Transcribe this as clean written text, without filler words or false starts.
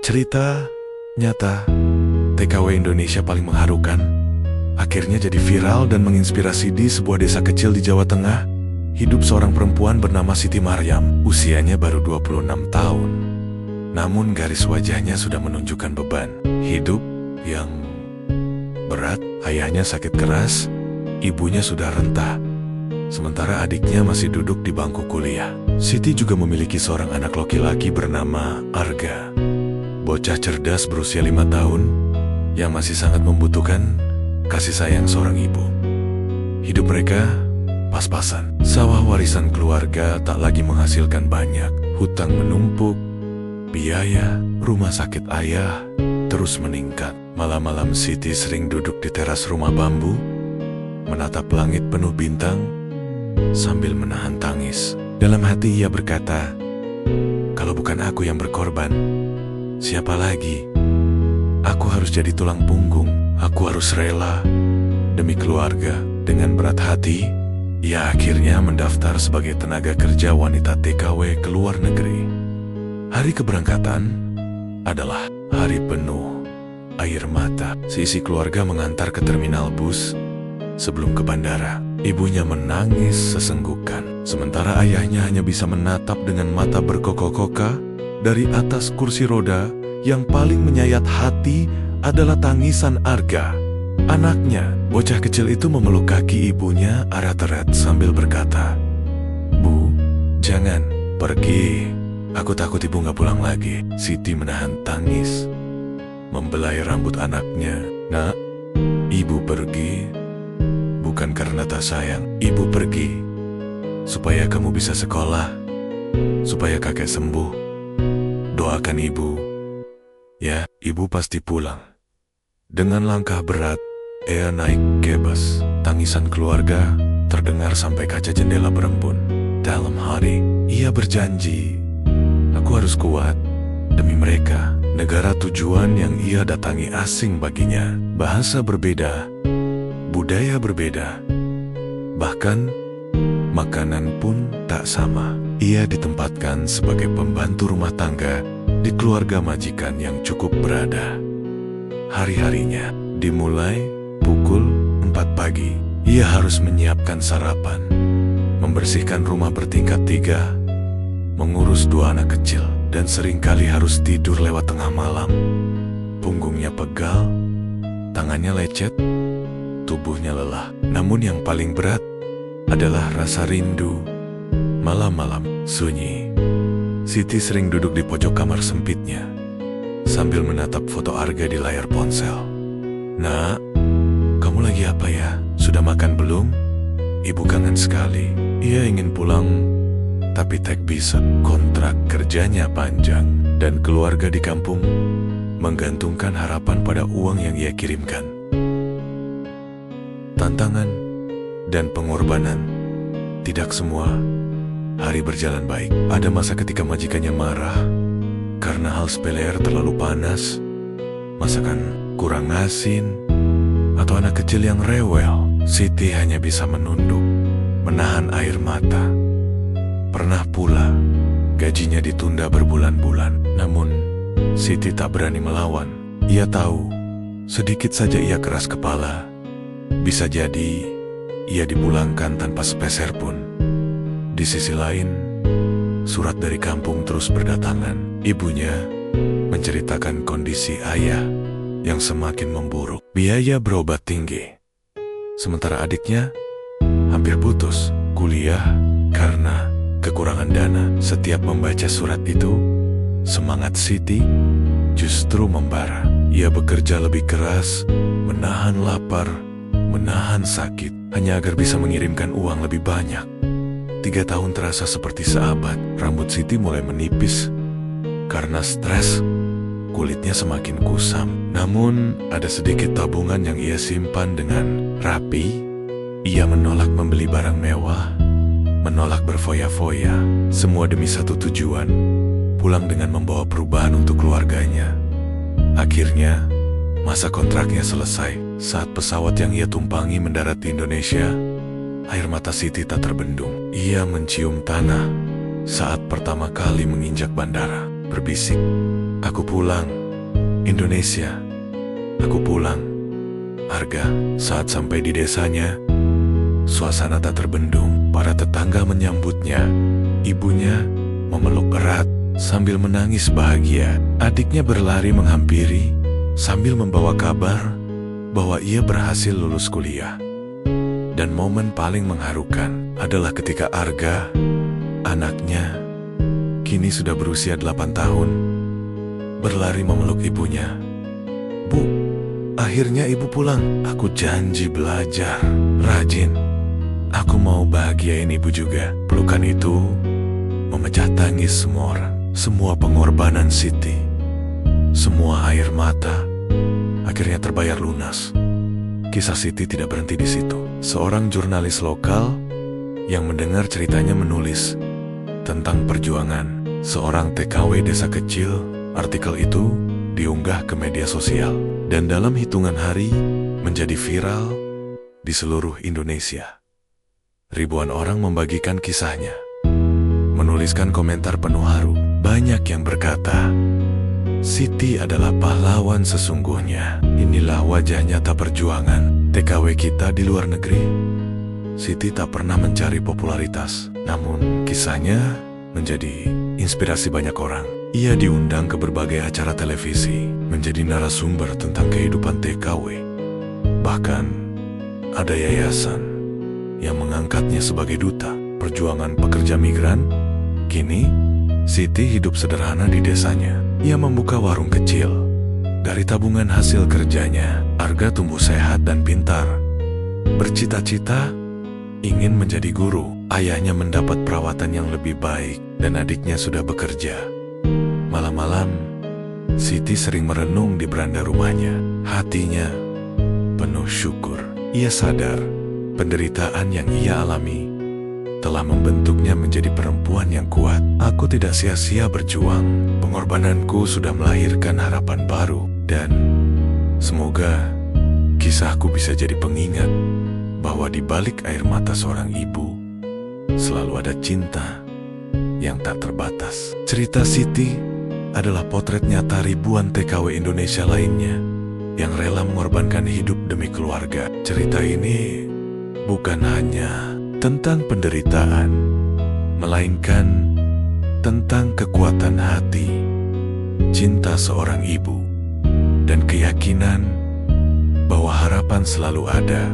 Cerita nyata TKW Indonesia paling mengharukan akhirnya jadi viral dan menginspirasi. Di sebuah desa kecil di Jawa Tengah, hidup seorang perempuan bernama Siti Maryam. Usianya baru 26 tahun. Namun garis wajahnya sudah menunjukkan beban hidup yang berat. Ayahnya sakit keras, ibunya sudah renta, sementara adiknya masih duduk di bangku kuliah. Siti juga memiliki seorang anak laki-laki bernama Arga, bocah cerdas berusia 5 tahun yang masih sangat membutuhkan kasih sayang seorang ibu. Hidup mereka pas-pasan. Sawah warisan keluarga tak lagi menghasilkan banyak. Hutang menumpuk, biaya rumah sakit ayah terus meningkat. Malam-malam Siti sering duduk di teras rumah bambu, menatap langit penuh bintang sambil menahan tangis. Dalam hati ia berkata, "Kalau bukan aku yang berkorban, siapa lagi? Aku harus jadi tulang punggung. Aku harus rela demi keluarga." Dengan berat hati, ia akhirnya mendaftar sebagai tenaga kerja wanita TKW ke luar negeri. Hari keberangkatan adalah hari penuh air mata. Seisi keluarga mengantar ke terminal bus. Sebelum ke bandara, ibunya menangis sesenggukan, sementara ayahnya hanya bisa menatap dengan mata berkokok-koka. Dari atas kursi roda, yang paling menyayat hati adalah tangisan Arga, anaknya. Bocah kecil itu memeluk kaki ibunya erat-erat sambil berkata, "Bu, jangan pergi. Aku takut ibu gak pulang lagi." Siti menahan tangis, membelai rambut anaknya. "Nak, ibu pergi bukan karena tak sayang. Ibu pergi supaya kamu bisa sekolah, supaya kakek sembuh. Doakan ibu, ya." Ibu pasti pulang. Dengan langkah berat, ia naik ke bus. Tangisan keluarga terdengar sampai kaca jendela berembun. Dalam hati, ia berjanji, "Aku harus kuat demi mereka." Negara tujuan yang ia datangi asing baginya, bahasa berbeda, budaya berbeda, bahkan makanan pun tak sama. Ia ditempatkan sebagai pembantu rumah tangga di keluarga majikan yang cukup berada. Hari-harinya dimulai pukul 4 pagi. Ia harus menyiapkan sarapan, membersihkan rumah bertingkat 3, mengurus 2 anak kecil, dan seringkali harus tidur lewat tengah malam. Punggungnya pegal, tangannya lecet, tubuhnya lelah. Namun yang paling berat adalah rasa rindu. Malam-malam sunyi, Siti sering duduk di pojok kamar sempitnya sambil menatap foto Arga di layar ponsel. "Nak, kamu lagi apa ya? Sudah makan belum? Ibu kangen sekali." Ia ingin pulang, tapi tak bisa. Kontrak kerjanya panjang, dan keluarga di kampung menggantungkan harapan pada uang yang ia kirimkan. Tantangan dan pengorbanan, tidak semua hari berjalan baik. Ada masa ketika majikannya marah karena hal sepele terlalu panas, masakan kurang asin, atau anak kecil yang rewel. Siti hanya bisa menunduk, menahan air mata. Pernah pula gajinya ditunda berbulan-bulan, namun Siti tak berani melawan. Ia tahu, sedikit saja ia keras kepala, bisa jadi ia dipulangkan tanpa sepeser pun. Di sisi lain, surat dari kampung terus berdatangan. Ibunya menceritakan kondisi ayah yang semakin memburuk. Biaya berobat tinggi, sementara adiknya hampir putus kuliah karena kekurangan dana. Setiap membaca surat itu, semangat Siti justru membara. Ia bekerja lebih keras, menahan lapar, menahan sakit, hanya agar bisa mengirimkan uang lebih banyak. 3 tahun terasa seperti seabad. Rambut Siti mulai menipis karena stres, kulitnya semakin kusam. Namun ada sedikit tabungan yang ia simpan dengan rapi. Ia menolak membeli barang mewah, menolak berfoya-foya, semua demi satu tujuan, pulang dengan membawa perubahan untuk keluarganya. Akhirnya, masa kontraknya selesai. Saat pesawat yang ia tumpangi mendarat di Indonesia, air mata Siti tak terbendung. Ia mencium tanah saat pertama kali menginjak bandara, berbisik, Aku pulang, Indonesia. Aku pulang, Arga. Saat sampai di desanya, suasana tak terbendung. Para tetangga menyambutnya. Ibunya memeluk erat sambil menangis bahagia. Adiknya berlari menghampiri sambil membawa kabar bahwa ia berhasil lulus kuliah. Dan momen paling mengharukan adalah ketika Arga, anaknya, kini sudah berusia 8 tahun, berlari memeluk ibunya. "Bu, akhirnya ibu pulang. Aku janji belajar rajin. Aku mau bahagiain ibu juga." Pelukan itu memecah tangis semua orang. Semua pengorbanan Siti, semua air mata, akhirnya terbayar lunas. Kisah Siti tidak berhenti di situ. Seorang jurnalis lokal yang mendengar ceritanya menulis tentang perjuangan seorang TKW desa kecil. Artikel itu diunggah ke media sosial dan dalam hitungan hari menjadi viral di seluruh Indonesia. Ribuan orang membagikan kisahnya, menuliskan komentar penuh haru. Banyak yang berkata, "Siti adalah pahlawan sesungguhnya. Inilah wajah nyata perjuangan TKW kita di luar negeri." Siti tak pernah mencari popularitas, namun kisahnya menjadi inspirasi banyak orang. Ia diundang ke berbagai acara televisi, menjadi narasumber tentang kehidupan TKW. Bahkan ada yayasan yang mengangkatnya sebagai duta perjuangan pekerja migran. Kini, Siti hidup sederhana di desanya. Ia membuka warung kecil. Dari tabungan hasil kerjanya, Arga tumbuh sehat dan pintar. Bercita-cita ingin menjadi guru. Ayahnya mendapat perawatan yang lebih baik dan adiknya sudah bekerja. Malam-malam, Siti sering merenung di beranda rumahnya. Hatinya penuh syukur. Ia sadar penderitaan yang ia alami telah membentuknya menjadi perempuan yang kuat. "Aku tidak sia-sia berjuang. Pengorbananku sudah melahirkan harapan baru. Dan semoga kisahku bisa jadi pengingat bahwa di balik air mata seorang ibu selalu ada cinta yang tak terbatas." Cerita Siti adalah potret nyata ribuan TKW Indonesia lainnya yang rela mengorbankan hidup demi keluarga. Cerita ini bukan hanya tentang penderitaan, melainkan tentang kekuatan hati, cinta seorang ibu, dan keyakinan bahwa harapan selalu ada